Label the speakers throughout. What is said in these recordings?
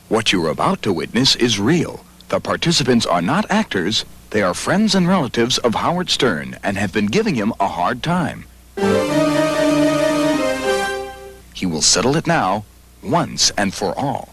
Speaker 1: What you're about to witness is real. The participants are not actors. They are friends and relatives of Howard Stern and have been giving him a hard time. He will settle it now, once and for all.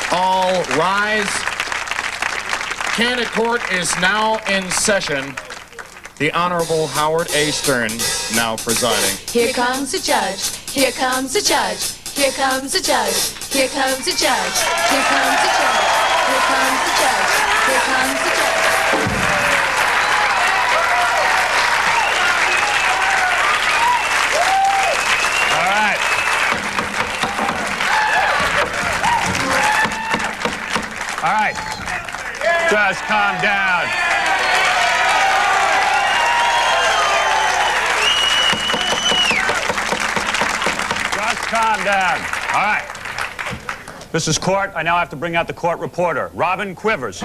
Speaker 2: All rise. Candid Court is now in session. The Honorable Howard A. Stern now presiding.
Speaker 3: Here comes the judge. Here comes the judge. Here comes the judge. Here comes the judge. Here comes the judge. Here comes the judge. Here comes the judge.
Speaker 4: All right. All right. Just calm down. Just calm down. All right. This is court. I now have to bring out the court reporter, Robin Quivers.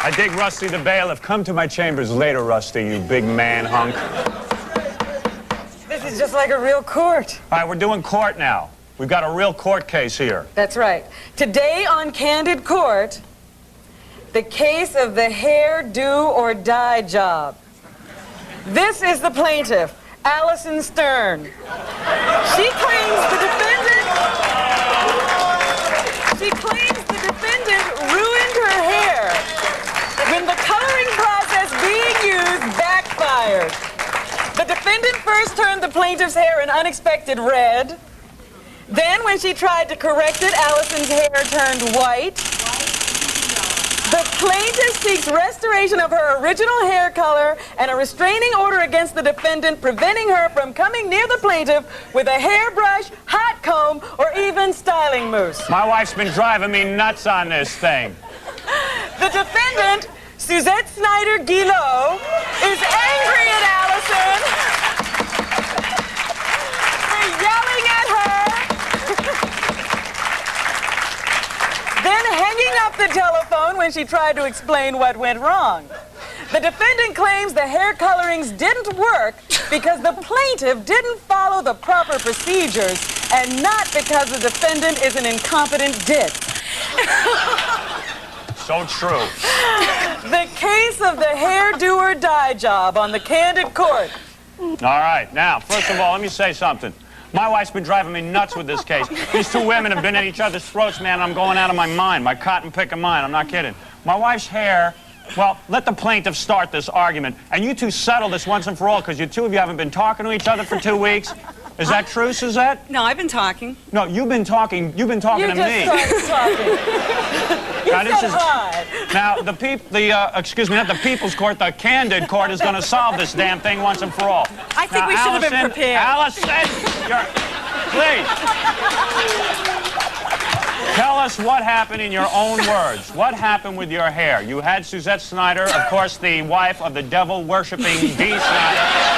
Speaker 4: I dig Rusty the bailiff. Come to my chambers later, Rusty, you big man hunk.
Speaker 5: This is just like a real court.
Speaker 4: All right, we're doing court now. We've got a real court case here.
Speaker 5: That's right. Today on Candid Court, the case of the hair do or die job. This is the plaintiff, Allison Stern. She claims the defendant ruined her hair when the coloring process being used backfired. The defendant first turned the plaintiff's hair an unexpected red. Then, when she tried to correct it, Allison's hair turned white. The plaintiff seeks restoration of her original hair color and a restraining order against the defendant, preventing her from coming near the plaintiff with a hairbrush, hot comb, or even styling mousse.
Speaker 4: My wife's been driving me nuts on this thing.
Speaker 5: The defendant, Suzette Snyder Guillot, is angry at Allison for yelling at her, then hanging up the telephone when she tried to explain what went wrong. The defendant claims the hair colorings didn't work because the plaintiff didn't follow the proper procedures and not because the defendant is an incompetent dick.
Speaker 4: So true.
Speaker 5: The case of the hair do or die job on the Candid Court.
Speaker 4: All right, now, first of all, let me say something. My wife's been driving me nuts with this case. These two women have been at each other's throats, man. I'm going out of my mind, my cotton picking mind. I'm not kidding. My wife's hair, well, let the plaintiff start this argument. And you two settle this once and for all, because you two of you haven't been talking to each other for 2 weeks. Is that true, Suzette?
Speaker 6: No, I've been talking.
Speaker 4: No, you've been talking to me.
Speaker 5: You just started talking.
Speaker 4: Now, this is,
Speaker 5: Hi.
Speaker 4: now, excuse me, not the People's Court, the Candid Court is going to solve this damn thing once and for all.
Speaker 6: I think we should have been prepared.
Speaker 4: Allison, please. Tell us what happened in your own words. What happened with your hair? You had Suzette Snyder, of course, the wife of the devil-worshipping Dee Snyder.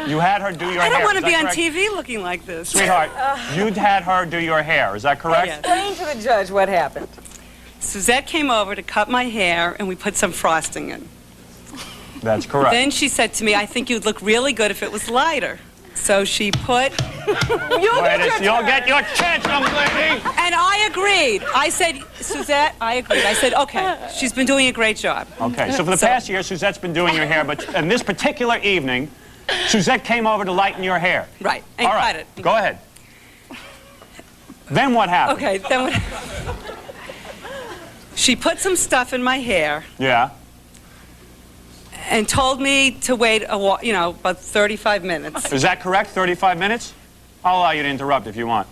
Speaker 4: You had her do your hair.
Speaker 6: I don't want to
Speaker 4: Is
Speaker 6: be
Speaker 4: that
Speaker 6: on
Speaker 4: correct?
Speaker 6: TV looking like this.
Speaker 4: Sweetheart, you'd had her do your hair. Is that correct?
Speaker 6: Yes.
Speaker 5: Explain to the judge what happened.
Speaker 6: Suzette came over to cut my hair, and we put some frosting in.
Speaker 4: That's correct.
Speaker 6: Then she said to me, I think you'd look really good if it was lighter. So she put...
Speaker 4: You'll get your chance, young lady.
Speaker 6: And I agreed. I said, Suzette, I agreed. I said, okay, she's been doing a great job.
Speaker 4: Okay, so for the past year, Suzette's been doing your hair, but in this particular evening, Suzette came over to lighten your hair.
Speaker 6: Right, and
Speaker 4: All right,
Speaker 6: cut it.
Speaker 4: go ahead. Then what happened?
Speaker 6: Okay, then what... She put some stuff in my hair
Speaker 4: Yeah.
Speaker 6: and told me to wait, about 35 minutes.
Speaker 4: Is that correct, 35 minutes? I'll allow you to interrupt if you want.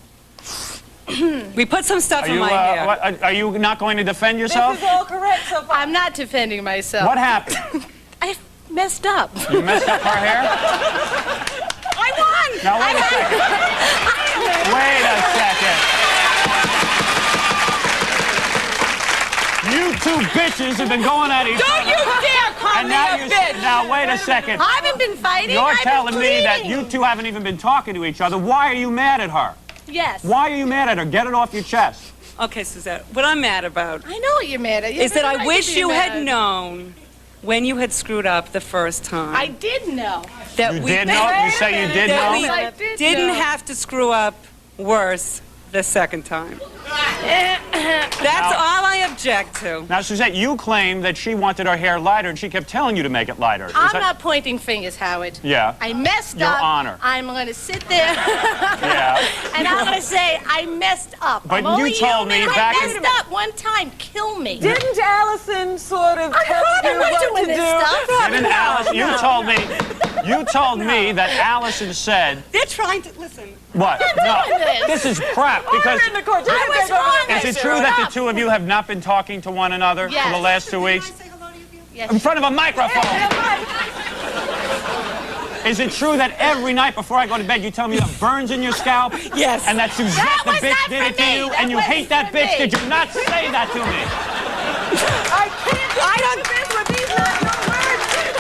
Speaker 6: We put some stuff
Speaker 4: Are
Speaker 6: in
Speaker 4: you,
Speaker 6: my hair.
Speaker 4: are you not going to defend yourself?
Speaker 5: This is all correct so far.
Speaker 3: I'm not defending myself.
Speaker 4: What happened?
Speaker 3: I messed up.
Speaker 4: You messed up her hair?
Speaker 6: I won!
Speaker 4: Now, wait a second. Wait a second. You two bitches have been going at each other.
Speaker 6: Don't you dare call
Speaker 4: And
Speaker 6: me
Speaker 4: now
Speaker 6: a bitch!
Speaker 4: Now, wait a second.
Speaker 3: I haven't been fighting.
Speaker 4: You're
Speaker 3: I've been
Speaker 4: telling me that
Speaker 3: pleading.
Speaker 4: you two haven't even been talking to each other. Why are you mad at her?
Speaker 3: Yes.
Speaker 4: Why are you mad at her? Get it off your chest.
Speaker 6: Okay, Suzette, what I'm mad about
Speaker 3: I know what you're mad at.
Speaker 6: is that I
Speaker 3: You're
Speaker 6: wish you had
Speaker 3: mad.
Speaker 6: known when you had screwed up the first time.
Speaker 3: I did know.
Speaker 6: that
Speaker 4: You
Speaker 6: we
Speaker 4: did know? You say you did
Speaker 6: that
Speaker 4: know?
Speaker 6: we
Speaker 3: I did
Speaker 6: didn't
Speaker 3: know.
Speaker 6: have to screw up worse the second time. That's all I object to.
Speaker 4: Now, Suzette, you claim that she wanted her hair lighter and she kept telling you to make it lighter. Is
Speaker 3: I'm
Speaker 4: that-
Speaker 3: not pointing fingers, Howard.
Speaker 4: Yeah.
Speaker 3: I messed
Speaker 4: Your
Speaker 3: up.
Speaker 4: Honor.
Speaker 3: I'm going to sit there
Speaker 4: Yeah.
Speaker 3: and I'm going to say I messed up.
Speaker 4: But
Speaker 3: I'm
Speaker 4: you
Speaker 3: only
Speaker 4: told me
Speaker 3: human.
Speaker 4: back
Speaker 3: I
Speaker 4: in-
Speaker 3: messed up one time. Kill me.
Speaker 5: Didn't Allison sort of tell
Speaker 3: probably
Speaker 5: you
Speaker 3: not
Speaker 5: what
Speaker 3: doing
Speaker 5: to
Speaker 3: this
Speaker 5: do?
Speaker 3: stuff.
Speaker 4: Didn't Alice, you told me that Allison said,
Speaker 6: They're trying to listen.
Speaker 4: what? No,
Speaker 3: doing
Speaker 4: this is crap because
Speaker 5: Order in the court. You
Speaker 3: I
Speaker 5: can't
Speaker 3: was
Speaker 5: take over
Speaker 3: wrong.
Speaker 5: the
Speaker 4: is it
Speaker 5: case.
Speaker 4: true that the two of you have not been talking to one another for the
Speaker 3: Yes.
Speaker 4: last 2 weeks?
Speaker 3: Yes.
Speaker 4: In front of a microphone. Is it true that every night before I go to bed you tell me you have burns in your scalp?
Speaker 6: Yes.
Speaker 4: And that Suzette
Speaker 3: That
Speaker 4: the
Speaker 3: was
Speaker 4: bitch
Speaker 3: not
Speaker 4: did
Speaker 3: for
Speaker 4: it to
Speaker 3: me.
Speaker 4: you
Speaker 3: That
Speaker 4: and you
Speaker 3: wasn't
Speaker 4: hate that
Speaker 3: for
Speaker 4: bitch?
Speaker 3: me.
Speaker 4: Did you not say that to me?
Speaker 5: I can't do this with these not your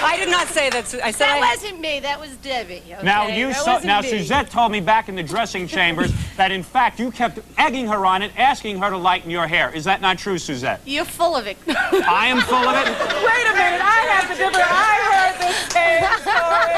Speaker 6: I did not say that. I said
Speaker 3: That
Speaker 6: I
Speaker 3: wasn't me. That was Debbie. Okay?
Speaker 4: Now
Speaker 3: That wasn't me.
Speaker 4: Suzette told me back in the dressing chambers that in fact you kept egging her on it, asking her to lighten your hair. Is that not true, Suzette?
Speaker 3: You're full of it.
Speaker 4: I am full of it.
Speaker 5: Wait a minute, I have the different. I heard this same story.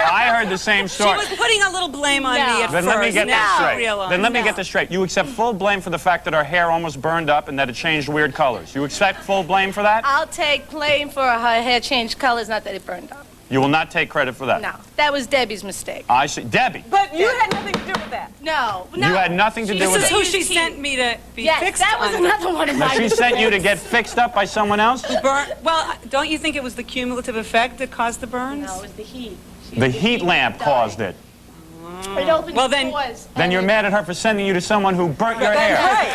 Speaker 4: I heard the same
Speaker 6: she
Speaker 4: story.
Speaker 6: was putting a little blame on
Speaker 3: No.
Speaker 6: me at
Speaker 4: Then
Speaker 6: first.
Speaker 4: let me get
Speaker 6: Now
Speaker 4: this
Speaker 6: I
Speaker 4: straight.
Speaker 6: realize.
Speaker 4: Then let me
Speaker 3: No.
Speaker 4: get this straight. You accept full blame for the fact that her hair almost burned up and that it changed weird colors. You accept full blame for that?
Speaker 3: I'll take blame for her hair changed colors, not that it burned up.
Speaker 4: You will not take credit for that.
Speaker 3: No, that was Debbie's mistake.
Speaker 4: I see. Debbie,
Speaker 5: But you had nothing to do with that.
Speaker 3: No.
Speaker 4: you had nothing to do
Speaker 6: This
Speaker 4: with
Speaker 6: is
Speaker 4: it.
Speaker 6: who she sent me to be
Speaker 3: Yes,
Speaker 6: fixed
Speaker 3: that was
Speaker 6: on.
Speaker 3: another one of
Speaker 4: Now,
Speaker 3: my
Speaker 4: she sent you to
Speaker 3: mistakes.
Speaker 4: get fixed up by someone else?
Speaker 6: Well, don't you think it was the cumulative effect that caused the burns?
Speaker 3: No, it was the heat.
Speaker 4: The heat lamp caused it.
Speaker 3: It opened
Speaker 6: Well, then-
Speaker 3: doors.
Speaker 4: Then
Speaker 3: and
Speaker 4: you're
Speaker 3: it-
Speaker 4: mad at her for sending you to someone who burnt your hair.
Speaker 5: Right,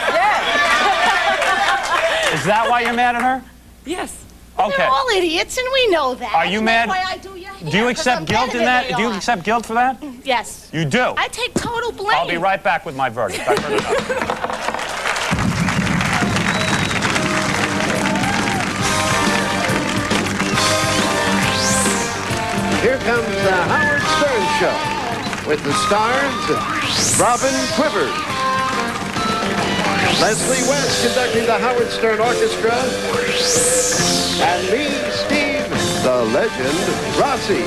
Speaker 5: yes.
Speaker 4: Is that why you're mad at her?
Speaker 6: Yes.
Speaker 4: Okay.
Speaker 3: They're all idiots, and we know that.
Speaker 4: Are you
Speaker 3: And
Speaker 4: mad?
Speaker 3: That's why I do your hair.
Speaker 4: Do you
Speaker 3: 'cause
Speaker 4: accept
Speaker 3: I'm
Speaker 4: guilt
Speaker 3: better
Speaker 4: in
Speaker 3: than
Speaker 4: that?
Speaker 3: they
Speaker 4: Do you
Speaker 3: are.
Speaker 4: accept guilt for that?
Speaker 3: Yes.
Speaker 4: You do.
Speaker 3: I take total blame.
Speaker 4: I'll be right back with my verdict. I've heard enough.
Speaker 7: Here comes the Howard Stern Show with the stars, Robin Quivers, Leslie West conducting the Howard Stern Orchestra, and me, Steve, the legend Rossi.